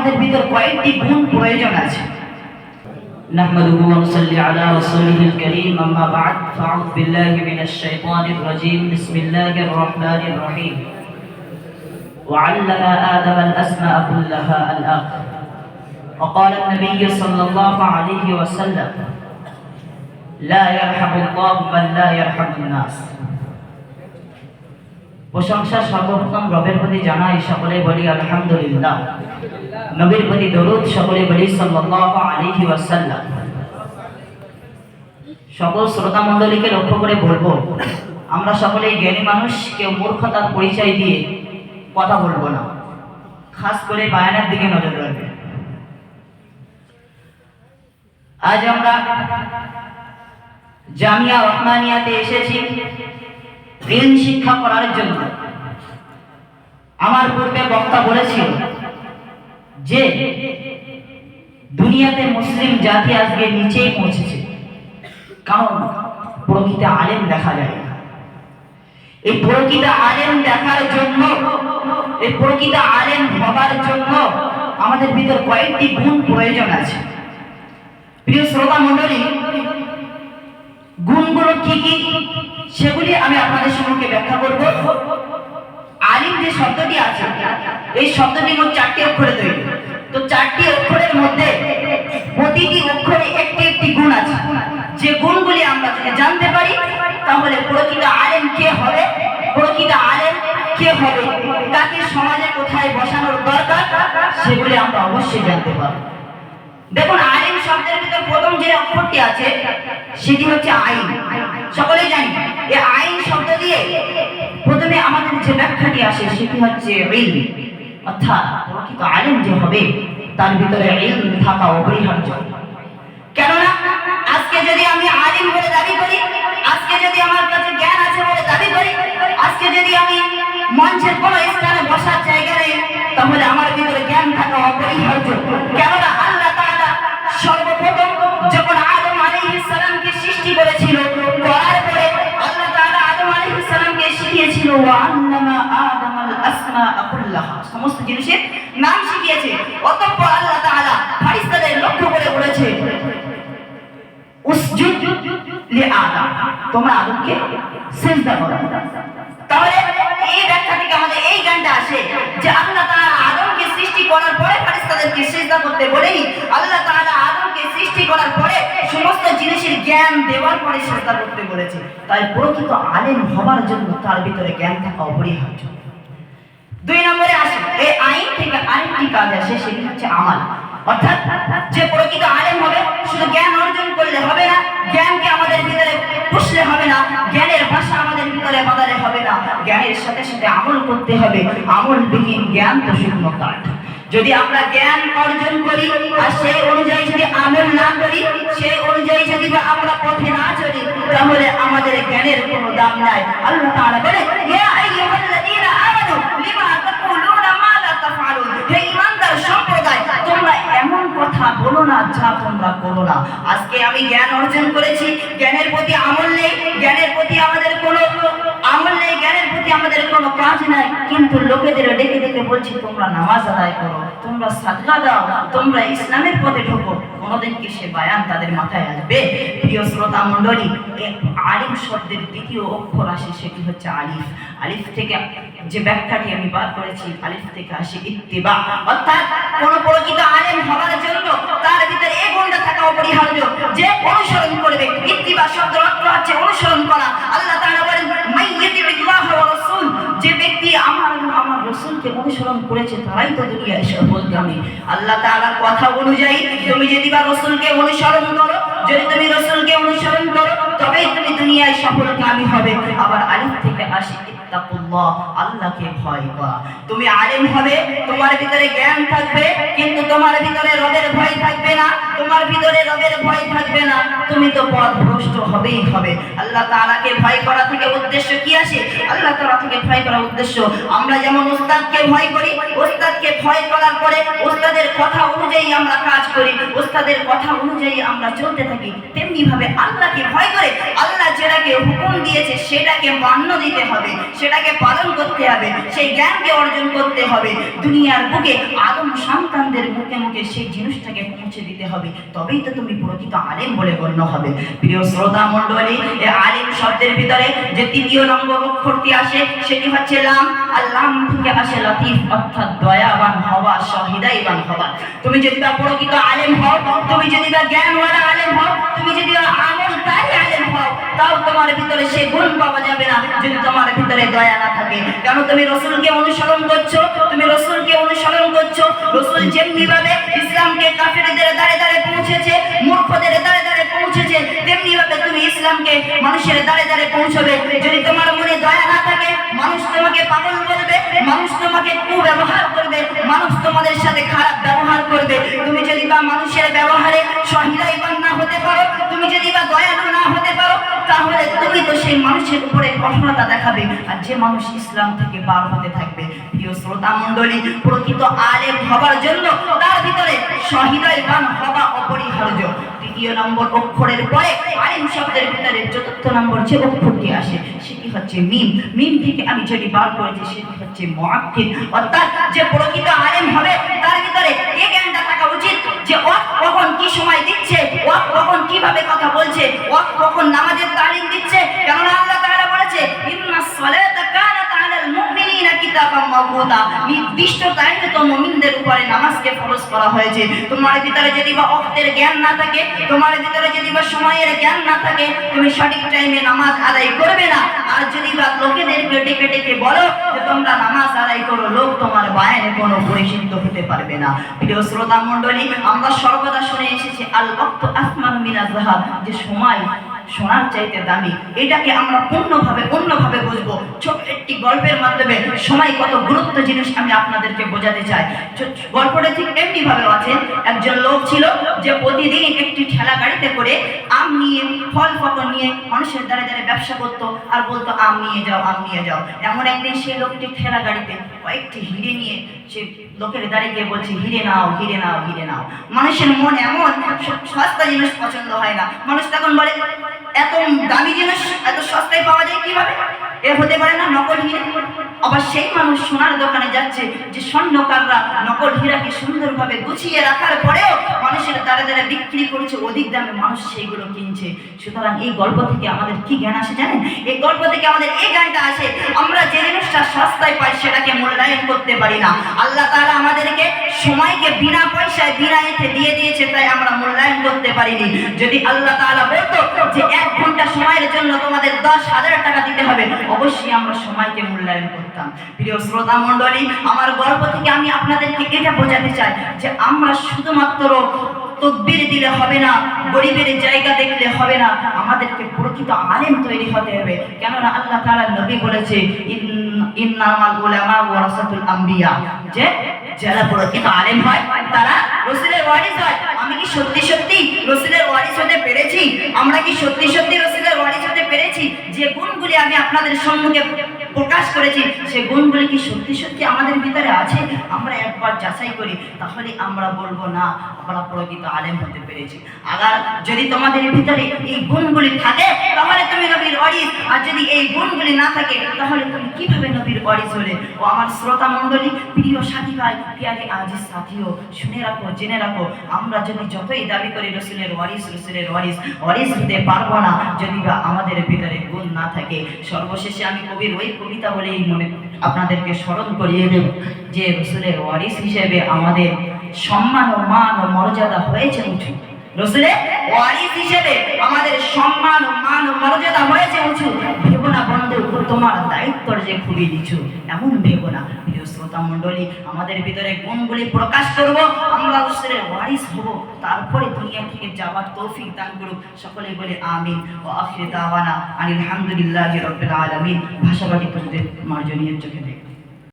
আমাদের ভিতর কয়েকটি গুণ প্রয়োজন আছে। نحمده ونصلي على رسوله الكريم أما بعد فأعوذ بالله من الشيطان الرجيم بسم الله الرحمن الرحيم وعلم آدم الأسماء كلها الآخر وقال النبي صلى الله عليه وسلم لا يرحم الله من لا يرحم الناس। প্রশংসা সর্বপ্রথম রবের প্রতি জানাই, সকলে বলি আলহামদুলিল্লাহ। নবীর প্রতি দরুদ, সকলে বলি সাল্লাল্লাহু আলাইহি ওয়াসাল্লাম। সকল শ্রোতা মণ্ডলীকে লক্ষ্য করে বলবো, আমরা সকলেই জ্ঞানী মানুষ, কেউ মূর্খতার পরিচয় দিয়ে কথা বলবো না, খাস করে বায়ানের দিকে নজর রাখবে। আজ আমরা জামিয়া রহমানিয়াতে এসেছি ইলম শিক্ষা করার জন্য। আমার পূর্বে বক্তা বলেছিল যে দুনিয়াতে মুসলিম জাতি আজকে নিচেই পৌঁছেছে, কারণ প্রকৃত আলেম দেখা যায় না। এই প্রকৃত আলেম দেখার জন্য, এই প্রকৃত আলেম হবার জন্য আমাদের ভিতর কয়েকটি গুণ প্রয়োজন আছে। প্রিয় শ্রোতা মণ্ডলী, গুণগুলো কি কি সেগুলি আমি আপনাদের সম্মুখে ব্যাখ্যা করব। আলিম যে শব্দটি আছে, এই শব্দটি মোট 4টি অক্ষরে তৈরি। তো 4টি অক্ষরের মধ্যে প্রতিটি অক্ষরে একটি একটি গুণ আছে। যে গুণগুলি আমরা যদি জানতে পারি, তাহলে প্রকৃত আলেম কে হবে, প্রকৃত আলেম কে হবে, তাকে সমাজে কোথায় বসানোর দরকার, সেগুলি আমরা অবশ্যই জানতে পারব। দেখুন, আলিম শব্দের ভিতর প্রথম যে অক্ষরটি আছে সেটি হচ্ছে আইন। সকলেই জানি এই আইন শব্দ দিয়ে প্রথমে আমাদের যে ব্যাখ্যাটি আসে সেটি হচ্ছে ইলম, অর্থাৎ প্রকৃত আলিম যে হবে তার ভিতরে ইলম থাকা অপরিহার্য। কেননা আজকে যদি আমি আলিম বলে দাবি করি, আজকে যদি আমার কাছে জ্ঞান আছে বলে দাবি করি, আজকে যদি আমি মঞ্চের কোনো স্থানে বসার জায়গা নেই, তাহলে আমার ভিতরে জ্ঞান থাকা অপরিহার্য। কেননা আল্লাহ তাআলা সর্বপ্রথম যখন আদম আলাইহিস সালামকে সৃষ্টি করেছিল, করার পরে আল্লাহ তাআলা আদম আলাইহিস সালামকে শিখিয়েছিল ওয়া আল্লামা আদামাল আসমাআ কুল্লাহা, সমস্ত জিনিসের নাম শিখিয়েছে। অতঃপর আল্লাহ তাআলা ফেরেশতাদের লক্ষ্য করে বলেছে উসজুদ লি আদম, তোমরা আদমকে সিজদা করো। তাহলে এই ব্যাখ্যা থেকে আমাদের এই জ্ঞানটা আসে যে আল্লাহ তাআলা আদমকে সৃষ্টি করার পরে ফেরেশতাদেরকে সিজদা করতে বলেনি, আল্লাহ তাআলা আদমকে সৃষ্টি করার পরে সমস্ত জিনিসের জ্ঞান দেওয়ার পরে সিজদা করতে বলেছে। তাই প্রকৃত আলেম হবার জন্য তার ভিতরে জ্ঞান থাকা অপরিহার্য। 2 নম্বরে আসে এই আইন থেকে আরেকটি কাজ আসে, সেটি হচ্ছে আমাল। অর্থাৎ যে প্রকৃত আলেম হবে শুধু জ্ঞান অর্জন করলে হবে না, জ্ঞানকে আমাদের ভিতরে পুষলে হবে না, জ্ঞানের ভাষা আমাদের ভিতরে বদলে হবে না, জ্ঞানের সাথে সাথে আমল করতে হবে। আমলবিহীন জ্ঞান তো শুকনো কাঠ। যদি আমরা জ্ঞান অর্জন করি আর সেই অনুযায়ী যদি আমল না করি, সেই অনুযায়ী যদি আমরা পথে না চলি, তাহলে আমাদের জ্ঞানের কোনো দাম নাই। আল্লাহ তাআলা বলে ইয়া আইয়ুহাল্লাযীনা আমানু লিমা তাকুলুনা মা লা তাফআলুন, হে ঈমানদার সম্প্রদায়, তোমরা এমন কথা বলো না যা তোমরা করো না। আজকে আমি জ্ঞান অর্জন করেছি, জ্ঞানের প্রতি আমল নেই, জ্ঞানের প্রতি আমাদের কোনো আমল নেই, জ্ঞানের প্রতি আমাদের কোনো কাজ নাই, কিন্তু লোকেদের ডেকে ডেকে বলছি তোমরা নামাজ আদায় করো, তোমরা সাদকা দাও, তোমরা ইসলামের পথে ঢোকো। কোনোদিন কি সে বায়ান তাদের মাথায় আসবে? প্রিয় শ্রোতা মণ্ডলী, আলিম শব্দের দ্বিতীয় অক্ষর আসে, সেটি হচ্ছে আলিফ। আলিফ থেকে যে ব্যাখ্যাটি আমি বার করেছি, আলিফ থেকে আসে ইত্তিবা, অর্থাৎ কোন প্রকৃত আলেম হওয়ার জন্য তার ভিতরে এই গুণটা থাকা অপরিহার্য যে অনুসরণ করবে। ইত্তিবা শব্দের অর্থ হচ্ছে অনুসরণ করা। আল্লাহ তাআলা বলেন মাইয়াতিবিল্লাহ ওয়া রাসূল, যে ব্যক্তি আমার রাসূলকে অনুসরণ করেছে তারাই তো দুনিয়ায় সফলকামী। আল্লাহ তাআলার কথা অনুযায়ী তুমি যদি বা রাসূলকে অনুসরণ করো, যদি তুমি রাসূলকে অনুসরণ করো, তবেই তুমি দুনিয়ায় সফলকামী হবে। আবার আলিফ থেকে আসে ইত্তাকুল্লাহ, আল্লাহকে ভয় করা। তুমি আলেম হবে, তোমার ভিতরে জ্ঞান থাকবে, কিন্তু তোমার ভিতরে রবের ভয় থাকবে না, তোমার ভিতরে রবের ভয় থাকবে না, তুমি তো পথভ্রষ্ট হবেই হবে। আল্লাহ তাআলাকে ভয় করা থেকে উদ্দেশ্য কি আসে? আল্লাহ তাআলা থেকে ভয় করার উদ্দেশ্য, আমরা যেমন ওস্তাদকে ভয় করি, ওস্তাদকে ভয় করার পরে ওস্তাদের কথা অনুযায়ী আমরা কাজ করি, ওস্তাদের কথা অনুযায়ী আমরা চলতে থাকি, তেমনি ভাবে আল্লাহকে ভয় করে আল্লাহ যেটাকে হুকুম দিয়েছে সেটাকে মান্য দিতে হবে, সেটাকে পালন করতে হবে, সেই জ্ঞানকে অর্জন করতে হবে। দুনিয়ার বুকে আদম সন্তানদের মুখে মুখে সেই জিনিসটাকে পৌঁছে দিতে হবে, তবেই তো তুমি প্রকৃত আলেম বলে গণ্য হবে। প্রিয় শ্রোতা মণ্ডলী, এই আলেম শব্দের ভিতরে যে তৃতীয় নম্বর অক্ষরটি আসে সেটি হচ্ছে লাম। আর লাম থেকে আসে লতিফ, অর্থাৎ দয়াবান হওয়া, সহৃদয়বান হওয়া। তুমি যদি বা প্রকৃত আলেম হও, তুমি যদি বা জ্ঞানওয়ালা আলেম হও, তুমি যদি বা আমলকারী আলেম হও, তাও তোমার ভিতরে সে গুণ পাওয়া যাবে না যদি তোমার ভিতরে দয়া না থাকে। কেন? তুমি রাসূলকে অনুসরণ করছো, তুমি রাসূলকে অনুসরণ করছো। রাসূল যেমনি ভাবে ইসলামকে কাফেরদের দ্বারে দ্বারে পৌঁছেছে, মূর্খদের দ্বারে দ্বারে পৌঁছেছে, তেমনি ভাবে তুমি ইসলামকে মানুষের দ্বারে দ্বারে পৌঁছবে। যদি তোমার মনে দয়া না থাকে, মানুষ তোমাকে পাগল বলবে, মানুষ তোমাকে কুব্যবহার করবে, মানুষ তোমাদের সাথে খারাপ ব্যবহার করবে। তুমি যদি বা মানুষের ব্যবহারে সহৃদয়বান না হতে পারো, তুমি যদি বা দয়ালু না হতে পারো, তাহলে তুমি তো সেই মানুষের উপরে কঠোরতা দেখাবে, আর যে মানুষ ইসলাম থেকে বার হতে থাকবে। প্রিয় শ্রোতা মণ্ডলী, প্রকৃত আলেম হবার জন্য তার ভিতরে সহৃদয়বান হওয়া অপরিহার্য। তৃতীয় নম্বর অক্ষরের পরে আলেম শব্দের ভিতরে চতুর্থ নম্বর যে অক্ষরটি আসে সেটি হচ্ছে মিম। মিম থেকে আমি যেটি বার করেছি সেটি হচ্ছে মুআক্কিদ, অর্থাৎ যে প্রকৃত আলেম হবে তার ভিতরে এই জ্ঞানটা থাকা উচিত যে ওয়াক্ত কখন কি সময় দিচ্ছে, ওয়াক্ত কখন কিভাবে কথা বলছে, ওয়াক্ত কখন নামাজের তালিম দিচ্ছে। কেননা আল্লাহ তাআলা বলেছে ইন্নাস সালাতা কানাত আলাল মুমিনিনা কিতাবাম মাওকুতা, নির্দিষ্ট টাইমে তো মুমিনদের উপরে নামাজকে ফরজ করা হয়েছে। তোমার ভিতরে যদি বা ওয়াক্তের জ্ঞান না থাকে, তোমার ভিতরে যদি বা সময়ের জ্ঞান না থাকে, তুমি সঠিক টাইমে নামাজ আদায় করবে না। আর যদি বা লোকেদেরকে ডেকে ডেকে বলো যে তোমরা নামাজ আদায় করো, লোক তোমার বায়ানে কোনো পরিশুদ্ধ হতে পারবে না। প্রিয় শ্রোতা মণ্ডলী, আমরা সর্বদা শুনে এসেছি আল ওয়াক্তু আসমানু মিনাজ যাহাব, যে সময় সোনার চাইতে দামি। এটাকে আমরা অন্যভাবে বুঝবো। ছোট একটি গল্পের মাধ্যমে সময় কত গুরুত্ব জিনিস আমি আপনাদেরকে বোঝাতে চাই। গল্পটা ঠিক এমনি ভাবে আছে, একজন লোক ছিল যে প্রতিদিন একটি ঠেলা গাড়িতে করে আম নিয়ে, ফল ফকর নিয়ে মানুষের দ্বারে দ্বারে ব্যবসা করতো আর বলতো আম নিয়ে যাও, আম নিয়ে যাও। এমন একদিন সেই লোকটি ঠেলা গাড়িতে কয়েকটি হিরে নিয়ে সে লোকের দাঁড়িয়ে গিয়ে বলছে হিরে নাও, হিরে নাও, হিরে নাও। মানুষের মন এমন, সস্তা জিনিস পছন্দ হয় না। মানুষ তখন বলে এত দামি জিনিস এত সস্তায় পাওয়া যায় কিভাবে? এ হতে পারে না, নকল হিরে। আবার সেই মানুষ সোনার দোকানে যাচ্ছে, যে স্বর্ণকাররা নকল হীরাকে সুন্দরভাবে গুছিয়ে রাখার পরেও মানুষের দ্বারা দ্বারা বিক্রি করছে অধিক দামে, মানুষ সেইগুলো কিনছে। সুতরাং এই গল্প থেকে আমাদের কি জ্ঞান আসে জানেন? এই গল্প থেকে আমাদের এই জ্ঞানটা আসে, আমরা যে জিনিসটা সস্তায় পাই সেটাকে মূল্যায়ন করতে পারি না। আল্লাহ তাআলা আমাদেরকে সময়কে বিনা পয়সায় বিনা এতে দিয়ে দিয়েছে, তাই আমরা মূল্যায়ন করতে পারিনি। যদি আল্লাহ তাআলা বলতো যে 1 ঘন্টা সময়ের জন্য তোমাদের 10,000 টাকা দিতে হবে, অবশ্যই আমরা সময়কে মূল্যায়ন করতাম। প্রিয় শ্রোতা মণ্ডলী, আমার গল্প থেকে আমি আপনাদেরকে এটা বোঝাতে চাই যে আমরা শুধুমাত্র তকবীর দিলে হবে না, গরিবের জায়গা দেখলে হবে না, আমাদেরকে প্রকৃত আলেম তৈরি হতে হবে। কেননা আল্লাহ তাআলা নবী বলেছে ইন্নামাল উলামা ওয়ারাসাতুল আম্বিয়া, যে যারা প্রকৃত আলেম হয় তারা রাসূলের ওয়ারিস হয়। আমি কি সত্যি সত্যি রাসূলের ওয়ারিস হতে পেরেছি? আমরা কি সত্যি সত্যি রাসূলের ওয়ারিস হতে পেরেছি? যে গুণগুলি আমি আপনাদের সম্মুখে প্রকাশ করেছি সে গুণগুলি কি সত্যি সত্যি আমাদের ভিতরে আছে? আমরা একবার যাচাই করি, তাহলে আমরা বলবো না আমরা প্রকৃত আলেম হতে পেরেছি। আবার যদি তোমাদের ভিতরে এই গুণগুলি থাকে তাহলে তুমি নবীর ওয়ারিস, আর যদি এই গুণগুলি না থাকে তাহলে তুমি কিভাবে নবীর ওয়ারিস হলে? ও আমার শ্রোতা মণ্ডলী, প্রিয় সাথী ভাই, প্রিয় আজিজ সাথীও, শুনে রাখো, জেনে রাখো, আমরা যদি যতই দাবি করি রাসূলের ওয়ারিস, রাসূলের ওয়ারিস, ওয়ারিস হতে পারবো না যদি বা আমাদের ভিতরে গুণ না থাকে। সর্বশেষে আমি কবির ওই কবিতা বলেই মনে আপনাদেরকে স্মরণ করিয়ে দেব যে রাসূলের ওয়ারিস হিসেবে আমাদের সম্মান ও মান ও মর্যাদা হয়েছে উঁচু। রাসূলের ওয়ারিস হিসেবে আমাদের সম্মান ও মান ও মর্যাদা হয়েছে উঁচু। ভেবো না বন্ধু তোমার দায়িত্বর যে খুবই নিচু, এমন ভেবো না। প্রিয় শ্রোতা মণ্ডলী, আমাদের ভিতরে গুণগুলি প্রকাশ করব, আমরা রাসূলের ওয়ারিস হব, তারপরে দুনিয়া থেকে যাওয়ার তৌফিক দান করুক। সকলে বলে আমিন। ওয়া আখিরু দাওয়ানা আনিল হামদুলিল্লাহি রাব্বিল আলামিন। ভাষাবাদী করতে মার্জনীয় চোখে